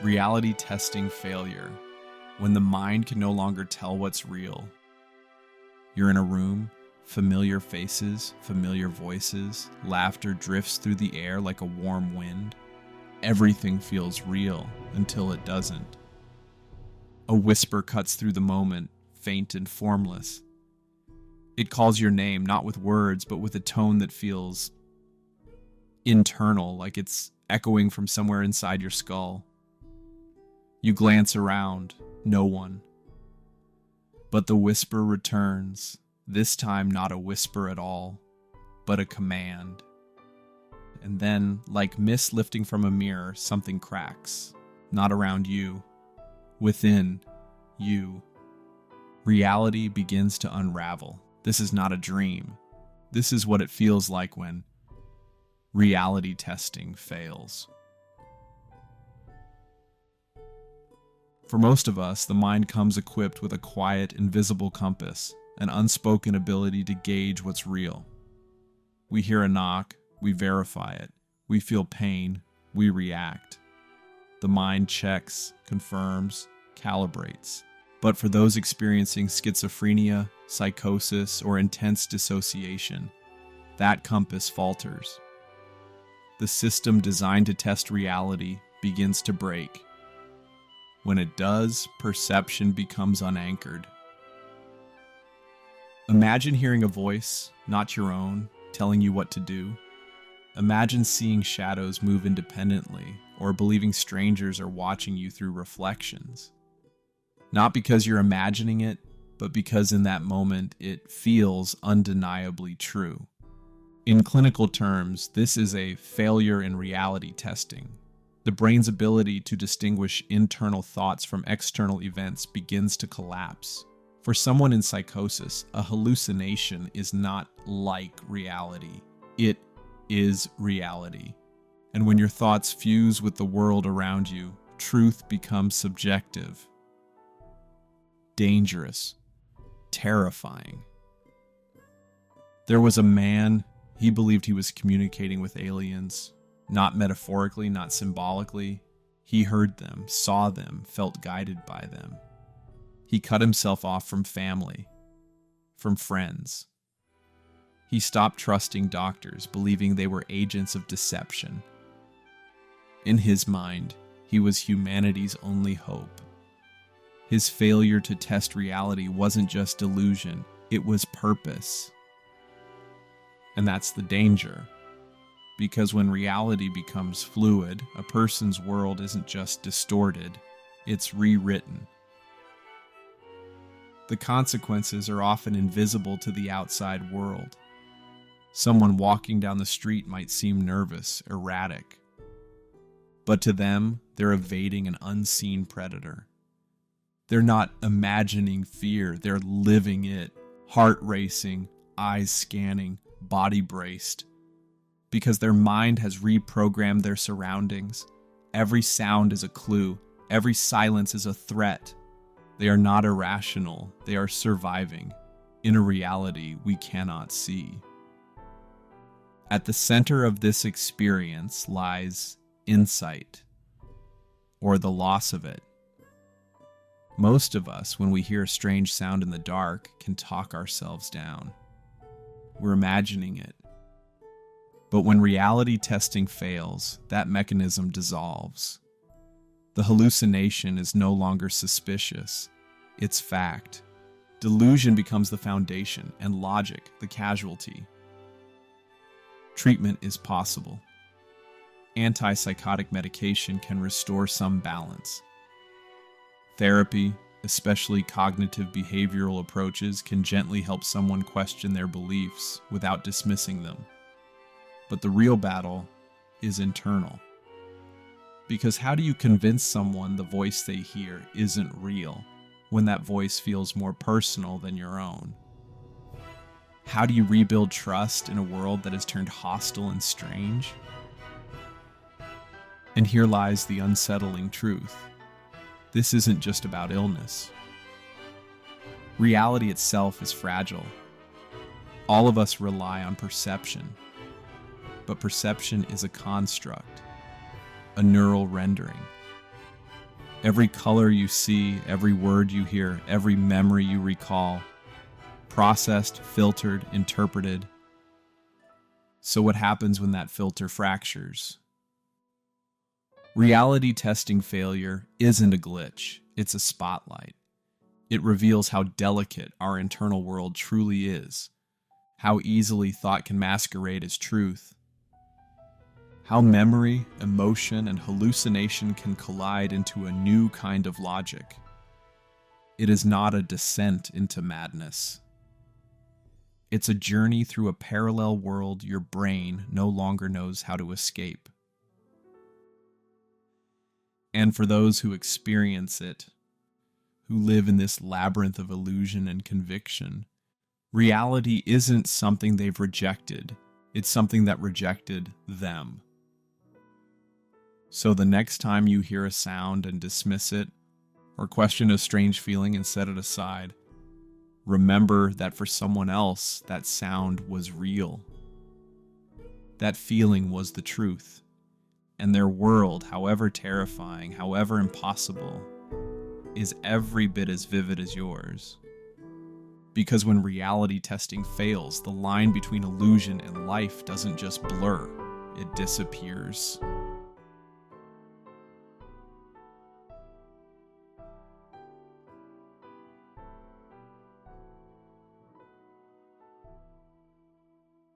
Reality testing failure. When the mind can no longer tell what's real. You're in a room, familiar faces, familiar voices, laughter drifts through the air like a warm wind. Everything feels real until it doesn't. A whisper cuts through the moment, faint and formless. It calls your name, not with words, but with a tone that feels internal, like it's echoing from somewhere inside your skull. You glance around, no one. But the whisper returns, this time not a whisper at all, but a command. And then, like mist lifting from a mirror, something cracks. Not around you, within you. Reality begins to unravel. This is not a dream. This is what it feels like when reality testing fails. For most of us, the mind comes equipped with a quiet, invisible compass, an unspoken ability to gauge what's real. We hear a knock, we verify it. We feel pain, we react. The mind checks, confirms, calibrates. But for those experiencing schizophrenia, psychosis, or intense dissociation, that compass falters. The system designed to test reality begins to break. When it does, perception becomes unanchored. Imagine hearing a voice, not your own, telling you what to do. Imagine seeing shadows move independently, or believing strangers are watching you through reflections. Not because you're imagining it, but because in that moment it feels undeniably true. In clinical terms, this is a failure in reality testing. The brain's ability to distinguish internal thoughts from external events begins to collapse. For someone in psychosis, a hallucination is not like reality. It is reality. And when your thoughts fuse with the world around you, truth becomes subjective, dangerous, terrifying. There was a man, he believed he was communicating with aliens. Not metaphorically, not symbolically. He heard them, saw them, felt guided by them. He cut himself off from family, from friends. He stopped trusting doctors, believing they were agents of deception. In his mind, he was humanity's only hope. His failure to test reality wasn't just delusion, it was purpose. And that's the danger. Because when reality becomes fluid, a person's world isn't just distorted, it's rewritten. The consequences are often invisible to the outside world. Someone walking down the street might seem nervous, erratic. But to them, they're evading an unseen predator. They're not imagining fear, they're living it. Heart racing, eyes scanning, body braced. Because their mind has reprogrammed their surroundings. Every sound is a clue. Every silence is a threat. They are not irrational. They are surviving in a reality we cannot see. At the center of this experience lies insight, or the loss of it. Most of us, when we hear a strange sound in the dark, can talk ourselves down. We're imagining it. But when reality testing fails, that mechanism dissolves. The hallucination is no longer suspicious. It's fact. Delusion becomes the foundation, and logic the casualty. Treatment is possible. Antipsychotic medication can restore some balance. Therapy, especially cognitive behavioral approaches, can gently help someone question their beliefs without dismissing them. But the real battle is internal. Because how do you convince someone the voice they hear isn't real when that voice feels more personal than your own? How do you rebuild trust in a world that has turned hostile and strange? And here lies the unsettling truth. This isn't just about illness. Reality itself is fragile. All of us rely on perception. But perception is a construct, a neural rendering. Every color you see, every word you hear, every memory you recall, processed, filtered, interpreted. So what happens when that filter fractures? Reality testing failure isn't a glitch, it's a spotlight. It reveals how delicate our internal world truly is, how easily thought can masquerade as truth, how memory, emotion, and hallucination can collide into a new kind of logic. It is not a descent into madness. It's a journey through a parallel world your brain no longer knows how to escape. And for those who experience it, who live in this labyrinth of illusion and conviction, reality isn't something they've rejected, it's something that rejected them. So the next time you hear a sound and dismiss it, or question a strange feeling and set it aside, remember that for someone else, that sound was real. That feeling was the truth. And their world, however terrifying, however impossible, is every bit as vivid as yours. Because when reality testing fails, the line between illusion and life doesn't just blur, it disappears.